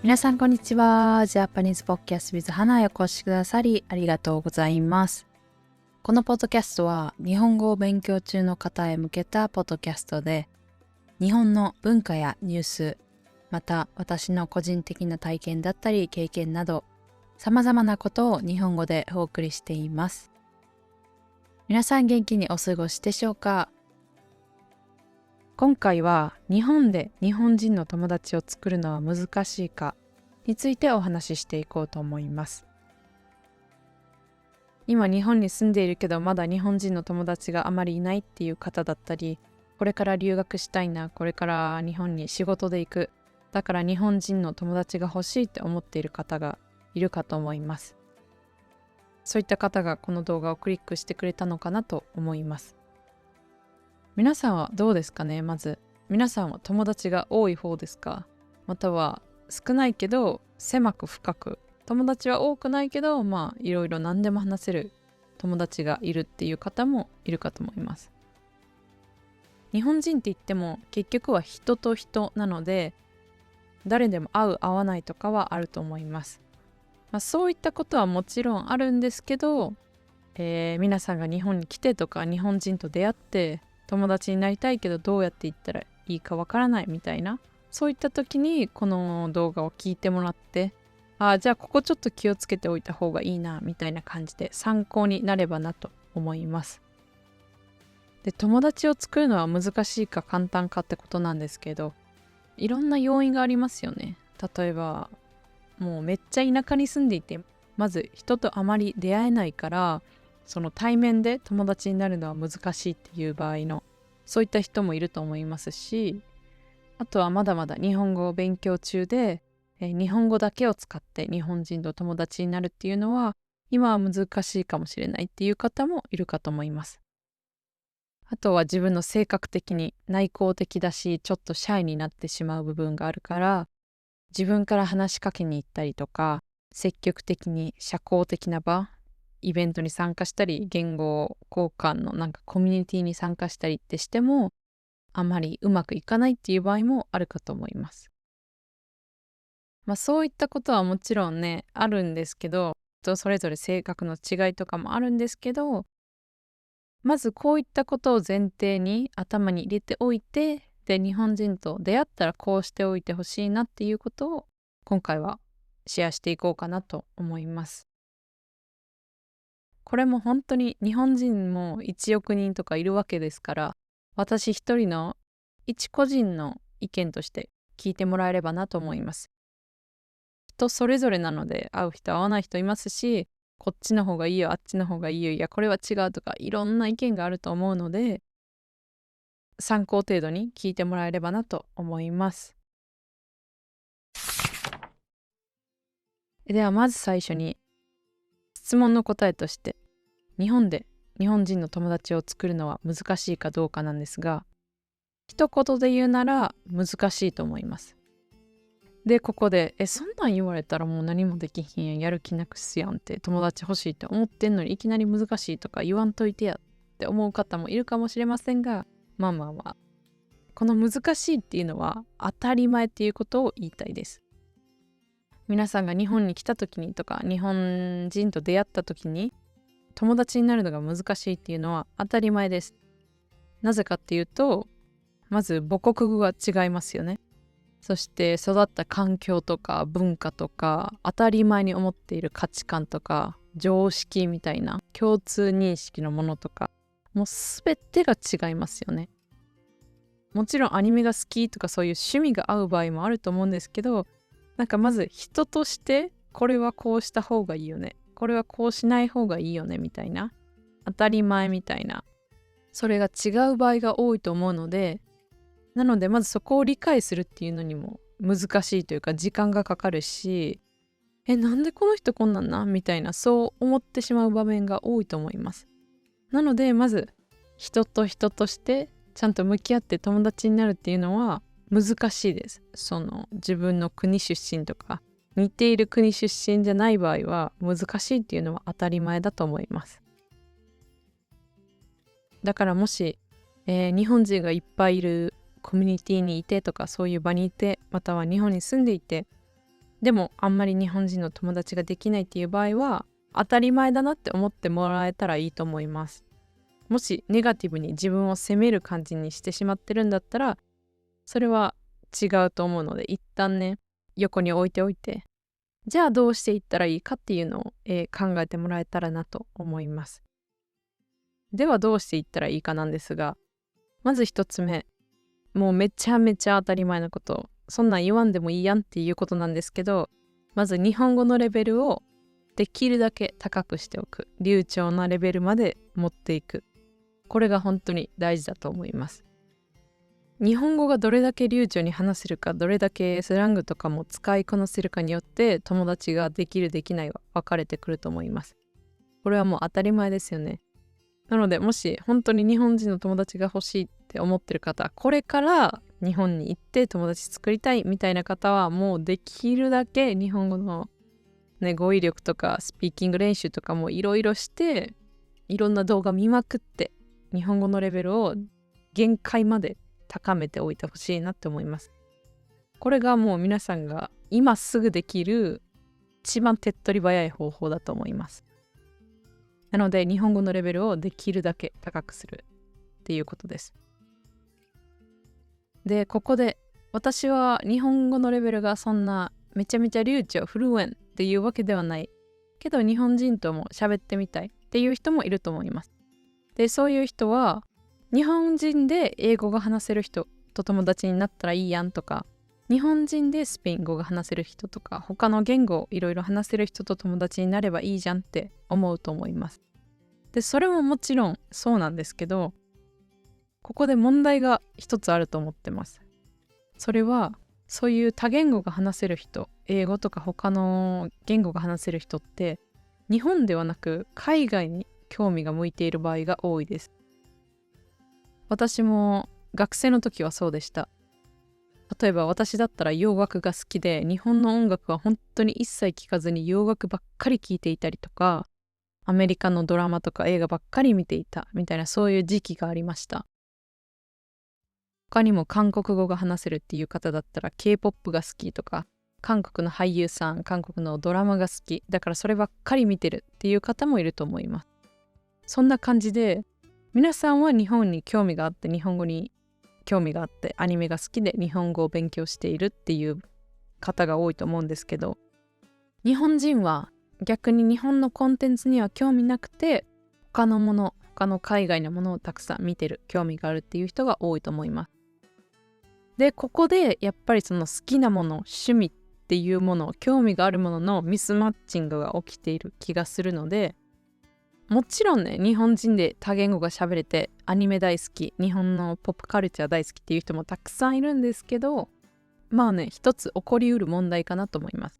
皆さんこんにちは。ジャパニーズポッドキャスト with 花へお越しくださりありがとうございます。このポッドキャストは日本語を勉強中の方へ向けたポッドキャストで、日本の文化やニュース、また私の個人的な体験だったり経験など、様々なことを日本語でお送りしています。皆さん元気にお過ごしでしょうか？今回は日本で日本人の友達を作るのは難しいかについてお話ししていこうと思います。今日本に住んでいるけどまだ日本人の友達があまりいないっていう方だったり、これから留学したいな、これから日本に仕事で行く、だから日本人の友達が欲しいって思っている方がいるかと思います。そういった方がこの動画をクリックしてくれたのかなと思います。皆さんはどうですかね？まず皆さんは友達が多い方ですか？または少ないけど狭く深く、友達は多くないけどいろいろ何でも話せる友達がいるっていう方もいるかと思います。日本人って言っても結局は人と人なので、誰でも合う合わないとかはあると思います。そういったことはもちろんあるんですけど、皆さんが日本に来てとか日本人と出会って友達になりたいけどどうやって行ったらいいかわからないみたいな、そういった時にこの動画を聞いてもらって、じゃあここちょっと気をつけておいた方がいいなみたいな感じで参考になればなと思います。で、友達を作るのは難しいか簡単かってことなんですけど、いろんな要因がありますよね。例えばもうめっちゃ田舎に住んでいて、まず人とあまり出会えないから、その対面で友達になるのは難しいっていう場合の、そういった人もいると思いますし、あとはまだまだ日本語を勉強中で、日本語だけを使って日本人と友達になるっていうのは今は難しいかもしれないっていう方もいるかと思います。あとは自分の性格的に内向的だし、ちょっとシャイになってしまう部分があるから、自分から話しかけに行ったりとか、積極的に社交的な場、イベントに参加したり、言語交換のコミュニティに参加したりってしても、あまりうまくいかないっていう場合もあるかと思います。そういったことはもちろんね、あるんですけど、人それぞれ性格の違いとかもあるんですけど、まずこういったことを前提に頭に入れておいて、で、日本人と出会ったらこうしておいてほしいなっていうことを今回はシェアしていこうかなと思います。これも本当に日本人も1億人とかいるわけですから、私一人の一個人の意見として聞いてもらえればなと思います。人それぞれなので、合う人合わない人いますし、こっちの方がいいよ、あっちの方がいいよ、いやこれは違うとかいろんな意見があると思うので、参考程度に聞いてもらえればなと思います。ではまず最初に質問の答えとして、日本で日本人の友達を作るのは難しいかどうかなんですが、一言で言うなら難しいと思います。で、ここでそんなん言われたらもう何もできひんやん、やる気なくすやんって、友達欲しいって思ってんのにいきなり難しいとか言わんといてやって思う方もいるかもしれませんが、この難しいっていうのは当たり前っていうことを言いたいです。皆さんが日本に来た時にとか日本人と出会った時に友達になるのが難しいっていうのは当たり前です。なぜかっていうと、まず母国語が違いますよね。そして育った環境とか文化とか当たり前に思っている価値観とか常識みたいな共通認識のものとか、もう全てが違いますよね。もちろんアニメが好きとかそういう趣味が合う場合もあると思うんですけど、まず人としてこれはこうした方がいいよね、これはこうしない方がいいよねみたいな、当たり前みたいな、それが違う場合が多いと思うので、なのでまずそこを理解するっていうのにも難しいというか時間がかかるし、なんでこの人こんなんなみたいな、そう思ってしまう場面が多いと思います。なのでまず人と人としてちゃんと向き合って友達になるっていうのは難しいです。その自分の国出身とか似ている国出身じゃない場合は難しいっていうのは当たり前だと思います。だからもし、日本人がいっぱいいるコミュニティにいてとかそういう場にいて、または日本に住んでいてでもあんまり日本人の友達ができないっていう場合は、当たり前だなって思ってもらえたらいいと思います。もしネガティブに自分を責める感じにしてしまってるんだったら、それは違うと思うので、一旦ね、横に置いておいて、じゃあどうしていったらいいかっていうのを、考えてもらえたらなと思います。ではどうしていったらいいかなんですが、まず一つ目、もうめちゃめちゃ当たり前なこと、そんなん言わんでもいいやんっていうことなんですけど、まず日本語のレベルをできるだけ高くしておく。流暢なレベルまで持っていく。これが本当に大事だと思います。日本語がどれだけ流暢に話せるか、どれだけスラングとかも使いこなせるかによって友達ができるできないは分かれてくると思います。これはもう当たり前ですよね。なのでもし本当に日本人の友達が欲しいって思ってる方、これから日本に行って友達作りたいみたいな方はもうできるだけ日本語の、語彙力とかスピーキング練習とかもいろいろして、いろんな動画見まくって日本語のレベルを限界まで高めておいてほしいなって思います。これがもう皆さんが今すぐできる一番手っ取り早い方法だと思います。なので日本語のレベルをできるだけ高くするっていうことです。で、ここで私は日本語のレベルがそんなめちゃめちゃ流暢、フルエンっていうわけではないけど、日本人とも喋ってみたいっていう人もいると思います。で、そういう人は日本人で英語が話せる人と友達になったらいいやんとか、日本人でスペイン語が話せる人とか、他の言語をいろいろ話せる人と友達になればいいじゃんって思うと思います。で、それももちろんそうなんですけど、ここで問題が一つあると思ってます。それは、そういう多言語が話せる人、英語とか他の言語が話せる人って、日本ではなく海外に興味が向いている場合が多いです。私も学生の時はそうでした。例えば私だったら洋楽が好きで、日本の音楽は本当に一切聴かずに洋楽ばっかり聴いていたりとか、アメリカのドラマとか映画ばっかり見ていたみたいな、そういう時期がありました。他にも韓国語が話せるっていう方だったら K-POP が好きとか、韓国の俳優さん、韓国のドラマが好きだからそればっかり見てるっていう方もいると思います。そんな感じで、皆さんは日本に興味があって、日本語に興味があって、アニメが好きで日本語を勉強しているっていう方が多いと思うんですけど、日本人は逆に日本のコンテンツには興味なくて、他の海外のものをたくさん見てる、興味があるっていう人が多いと思います。で、ここでやっぱりその好きなもの、趣味っていうもの、興味があるもののミスマッチングが起きている気がするので、もちろんね、日本人で多言語が喋れて、アニメ大好き、日本のポップカルチャー大好きっていう人もたくさんいるんですけど、まあね、一つ起こりうる問題かなと思います。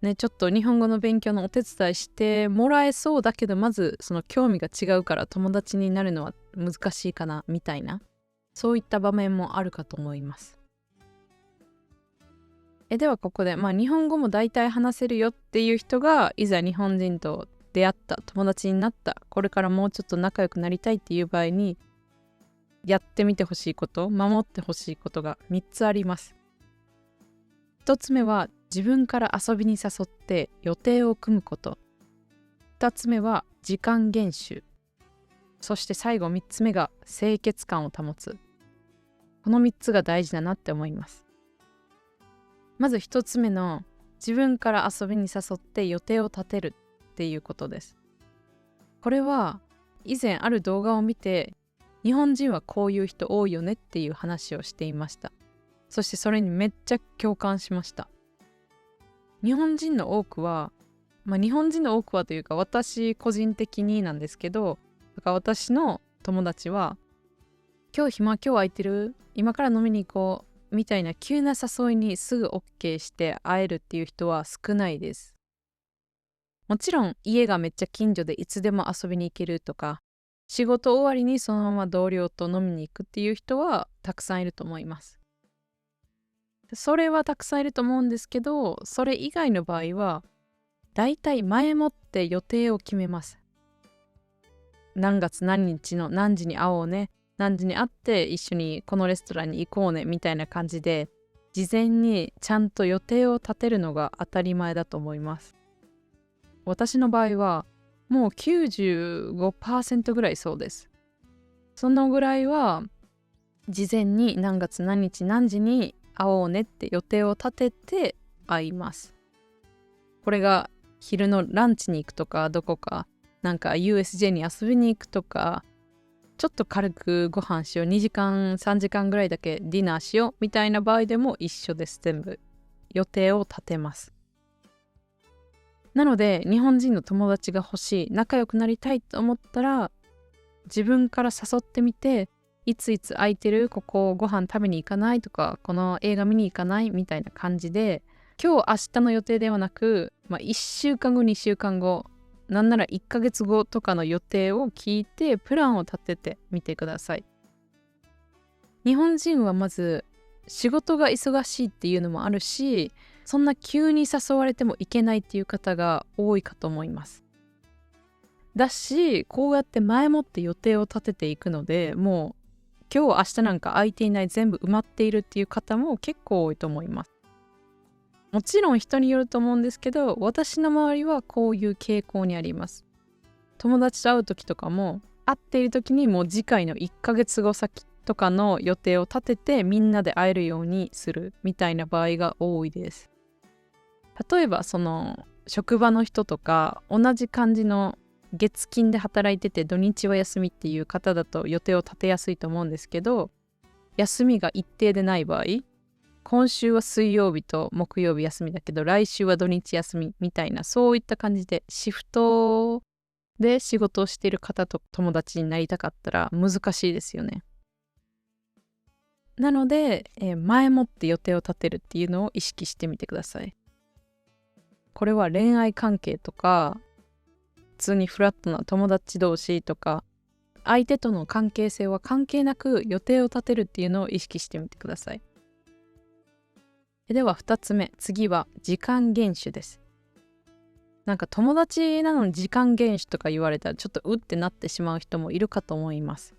ね、ちょっと日本語の勉強のお手伝いしてもらえそうだけど、まずその興味が違うから友達になるのは難しいかなみたいな、そういった場面もあるかと思います。ではここで、日本語も大体話せるよっていう人がいざ日本人と出会った、友達になった、これからもうちょっと仲良くなりたいっていう場合にやってみてほしいこと、守ってほしいことが3つあります。1つ目は自分から遊びに誘って予定を組むこと。2つ目は時間厳守。そして最後3つ目が清潔感を保つ。この3つが大事だなって思います。まず1つ目の自分から遊びに誘って予定を立てるっていうことです。これは以前ある動画を見て、日本人はこういう人多いよねっていう話をしていました。そしてそれにめっちゃ共感しました。日本人の多くは、日本人の多くはというか私個人的になんですけど、だから私の友達は今日空いてる？今から飲みに行こうみたいな急な誘いにすぐ OK して会えるっていう人は少ないです。もちろん家がめっちゃ近所でいつでも遊びに行けるとか、仕事終わりにそのまま同僚と飲みに行くっていう人はたくさんいると思います。それはたくさんいると思うんですけど、それ以外の場合はだいたい前もって予定を決めます。何月何日の何時に会おうね、何時に会って一緒にこのレストランに行こうねみたいな感じで、事前にちゃんと予定を立てるのが当たり前だと思います。私の場合はもう95% ぐらいそうです。そのぐらいは事前に何月何日何時に会おうねって予定を立てて会います。これが昼のランチに行くとか、どこかなんか USJ に遊びに行くとか、ちょっと軽くご飯しよう、2時間3時間ぐらいだけディナーしようみたいな場合でも一緒です。全部予定を立てます。なので日本人の友達が欲しい、仲良くなりたいと思ったら、自分から誘ってみて、いついつ空いてる、ここご飯食べに行かないとか、この映画見に行かないみたいな感じで、今日明日の予定ではなく、1週間後2週間後、なんなら1ヶ月後とかの予定を聞いてプランを立ててみてください。日本人はまず仕事が忙しいっていうのもあるし、そんな急に誘われてもいけないっていう方が多いかと思います。だし、こうやって前もって予定を立てていくので、もう今日明日なんか空いていない、全部埋まっているっていう方も結構多いと思います。もちろん人によると思うんですけど、私の周りはこういう傾向にあります。友達と会う時とかも、会っている時にもう次回の1ヶ月後先とかの予定を立ててみんなで会えるようにするみたいな場合が多いです。例えばその職場の人とか、同じ感じの月金で働いてて土日は休みっていう方だと予定を立てやすいと思うんですけど、休みが一定でない場合、今週は水曜日と木曜日休みだけど来週は土日休みみたいな、そういった感じでシフトで仕事をしている方と友達になりたかったら難しいですよね。なので、前もって予定を立てるっていうのを意識してみてください。これは恋愛関係とか、普通にフラットな友達同士とか、相手との関係性は関係なく予定を立てるっていうのを意識してみてください。では2つ目、次は時間厳守です。なんか友達なのに時間厳守とか言われたらちょっとうってなってしまう人もいるかと思います。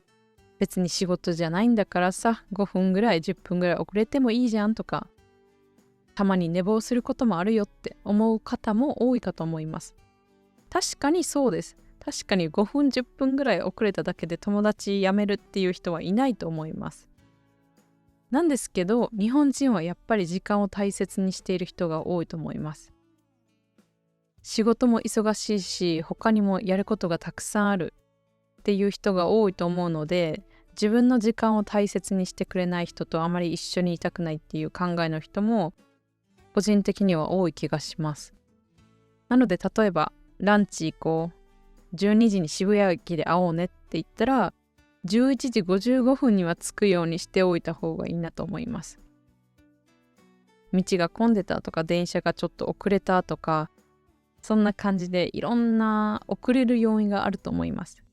別に仕事じゃないんだからさ、5分ぐらい10分ぐらい遅れてもいいじゃんとか、たまに寝坊することもあるよって思う方も多いかと思います。確かにそうです。確かに5分10分ぐらい遅れただけで友達辞めるっていう人はいないと思います。なんですけど、日本人はやっぱり時間を大切にしている人が多いと思います。仕事も忙しいし、他にもやることがたくさんあるっていう人が多いと思うので、自分の時間を大切にしてくれない人とあまり一緒にいたくないっていう考えの人も個人的には多い気がします。なので例えばランチ行こう、12時に渋谷駅で会おうねって言ったら、11時55分には着くようにしておいた方がいいなと思います。道が混んでたとか、電車がちょっと遅れたとか、そんな感じでいろんな遅れる要因があると思います。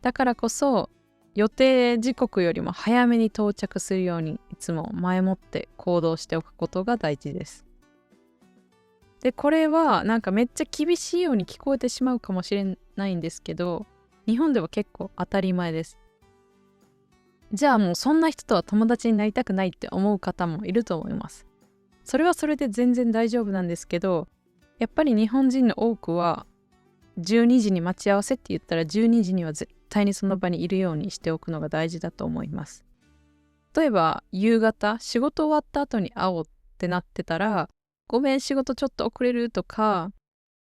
だからこそ予定時刻よりも早めに到着するように、いつも前もって行動しておくことが大事です。で、これはなんかめっちゃ厳しいように聞こえてしまうかもしれないんですけど、日本では結構当たり前です。じゃあもうそんな人とは友達になりたくないって思う方もいると思います。それはそれで全然大丈夫なんですけど、やっぱり日本人の多くは12時に待ち合わせって言ったら12時には絶対にその場にいるようにしておくのが大事だと思います。例えば夕方仕事終わった後に会おうってなってたら、ごめん仕事ちょっと遅れるとか、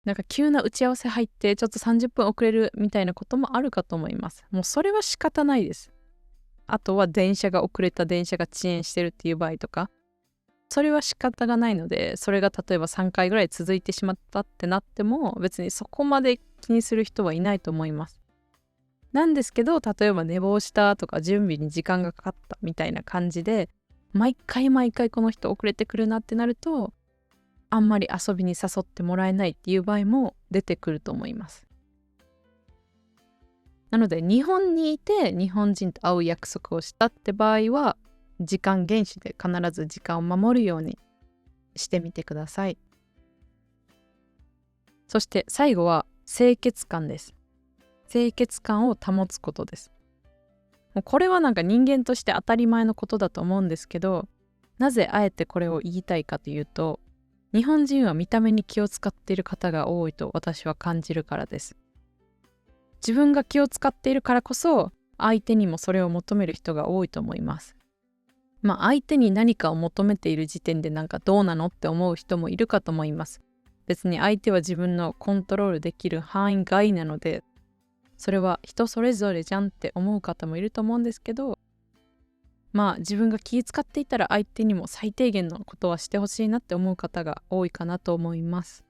なんか急な打ち合わせ入ってちょっと30分遅れるみたいなこともあるかと思います。もうそれは仕方ないです。あとは電車が遅れた、電車が遅延してるっていう場合とか、それは仕方がないので、それが例えば3回ぐらい続いてしまったってなっても別にそこまで気にする人はいないと思います。なんですけど、例えば寝坊したとか準備に時間がかかったみたいな感じで、毎回この人遅れてくるなってなると、あんまり遊びに誘ってもらえないっていう場合も出てくると思います。なので日本にいて日本人と会う約束をしたって場合は、時間厳守で必ず時間を守るようにしてみてください。そして最後は清潔感です。清潔感を保つことです。もうこれはなんか人間として当たり前のことだと思うんですけど、なぜあえてこれを言いたいかというと、日本人は見た目に気を使っている方が多いと私は感じるからです。自分が気を使っているからこそ、相手にもそれを求める人が多いと思います。相手に何かを求めている時点でどうなのって思う人もいるかと思います。別に相手は自分のコントロールできる範囲外なので、それは人それぞれじゃんって思う方もいると思うんですけど、自分が気遣っていたら相手にも最低限のことはしてほしいなって思う方が多いかなと思います。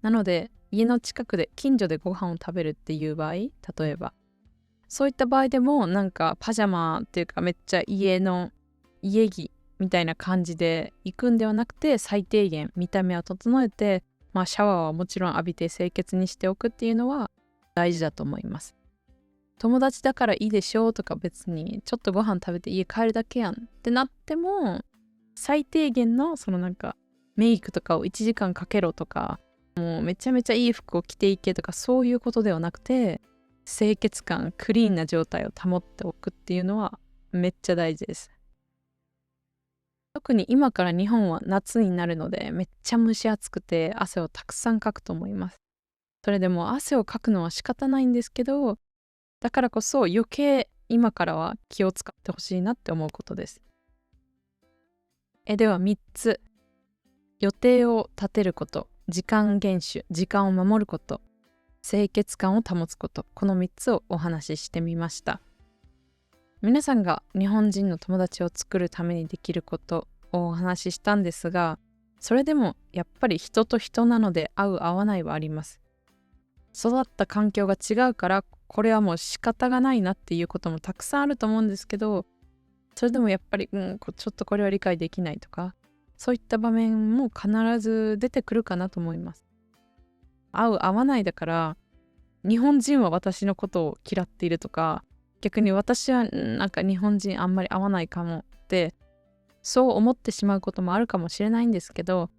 なので、家の近くで近所でご飯を食べるっていう場合、例えばそういった場合でもパジャマっていうかめっちゃ家着みたいな感じで行くんではなくて、最低限見た目は整えて、シャワーはもちろん浴びて清潔にしておくっていうのは大事だと思います。友達だからいいでしょうとか、別にちょっとご飯食べて家帰るだけやんってなっても、最低限のメイクとかを1時間かけろとか、もうめちゃめちゃいい服を着ていけとか、そういうことではなくて、清潔感、クリーンな状態を保っておくっていうのはめっちゃ大事です。特に今から日本は夏になるので、めっちゃ蒸し暑くて汗をたくさんかくと思います。それでも汗をかくのは仕方ないんですけど、だからこそ余計今からは気を使ってほしいなって思うことです。では3つ。予定を立てること、時間厳守、時間を守ること、清潔感を保つこと、この3つをお話ししてみました。皆さんが日本人の友達を作るためにできることをお話ししたんですが、それでもやっぱり人と人なので合う合わないはあります。育った環境が違うからこれはもう仕方がないなっていうこともたくさんあると思うんですけど、それでもやっぱりちょっとこれは理解できないとか、そういった場面も必ず出てくるかなと思います。合う合わないだから日本人は私のことを嫌っているとか、逆に私は日本人あんまり合わないかもってそう思ってしまうこともあるかもしれないんですけど、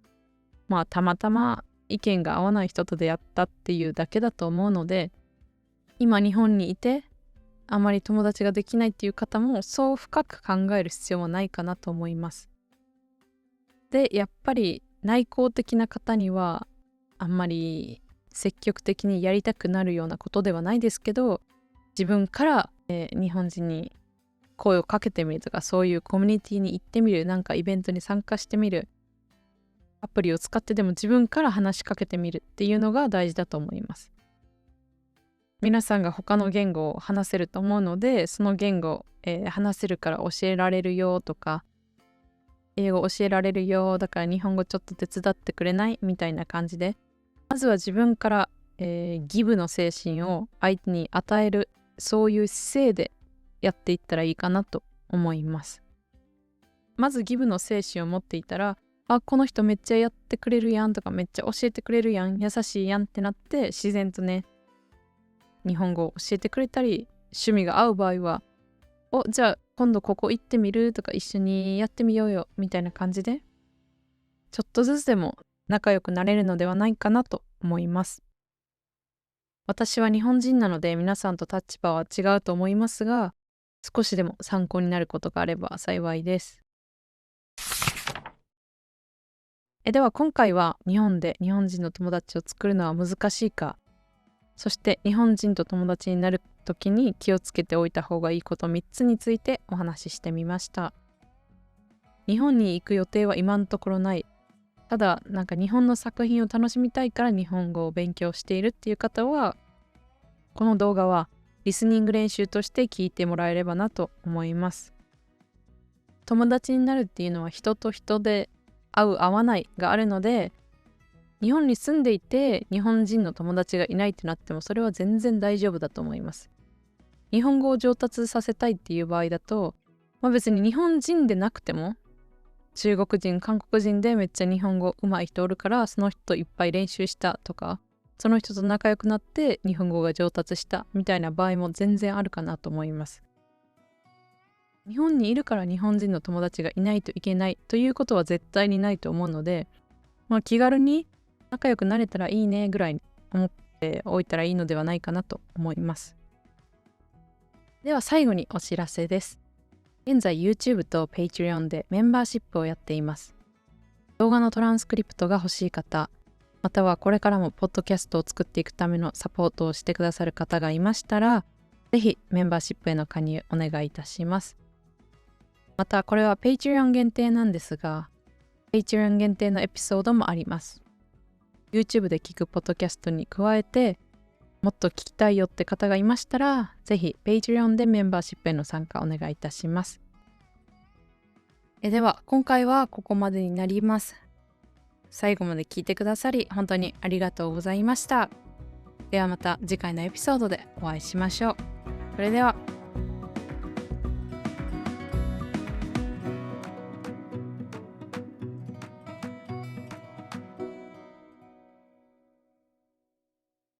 たまたま意見が合わない人と出会ったっていうだけだと思うので、今日本にいてあまり友達ができないっていう方もそう深く考える必要はないかなと思います。で、やっぱり内向的な方にはあんまり積極的にやりたくなるようなことではないですけど、自分から、日本人に声をかけてみるとか、そういうコミュニティに行ってみる、イベントに参加してみる、アプリを使ってでも自分から話しかけてみるっていうのが大事だと思います。皆さんが他の言語を話せると思うので、その言語、話せるから教えられるよとか、英語教えられるよだから日本語ちょっと手伝ってくれないみたいな感じで、まずは自分から、ギブの精神を相手に与える、そういう姿勢でやっていったらいいかなと思います。まずギブの精神を持っていたら、この人めっちゃやってくれるやんとか、めっちゃ教えてくれるやん、優しいやんってなって、自然とね、日本語を教えてくれたり、趣味が合う場合は、じゃあ今度ここ行ってみるとか、一緒にやってみようよみたいな感じで、ちょっとずつでも仲良くなれるのではないかなと思います。私は日本人なので皆さんと立場は違うと思いますが、少しでも参考になることがあれば幸いです。では今回は日本で日本人の友達を作るのは難しいか、そして日本人と友達になる時に気をつけておいた方がいいこと3つについてお話ししてみました。日本に行く予定は今のところない。ただ日本の作品を楽しみたいから日本語を勉強しているっていう方は、この動画はリスニング練習として聞いてもらえればなと思います。友達になるっていうのは人と人で合う合わないがあるので、日本に住んでいて日本人の友達がいないってなってもそれは全然大丈夫だと思います。日本語を上達させたいっていう場合だと、別に日本人でなくても中国人、韓国人でめっちゃ日本語上手い人おるから、その人といっぱい練習したとか、その人と仲良くなって日本語が上達したみたいな場合も全然あるかなと思います。日本にいるから日本人の友達がいないといけないということは絶対にないと思うので、気軽に仲良くなれたらいいねぐらいに思っておいたらいいのではないかなと思います。では最後にお知らせです。現在 YouTube と Patreon でメンバーシップをやっています。動画のトランスクリプトが欲しい方、またはこれからもポッドキャストを作っていくためのサポートをしてくださる方がいましたら、ぜひメンバーシップへの加入お願いいたします。またこれは Patreon 限定なんですが、Patreon 限定のエピソードもあります。YouTube で聞くポッドキャストに加えて、もっと聞きたいよって方がいましたら、ぜひ Patreon でメンバーシップへの参加お願いいたします。では今回はここまでになります。最後まで聞いてくださり本当にありがとうございました。ではまた次回のエピソードでお会いしましょう。それでは。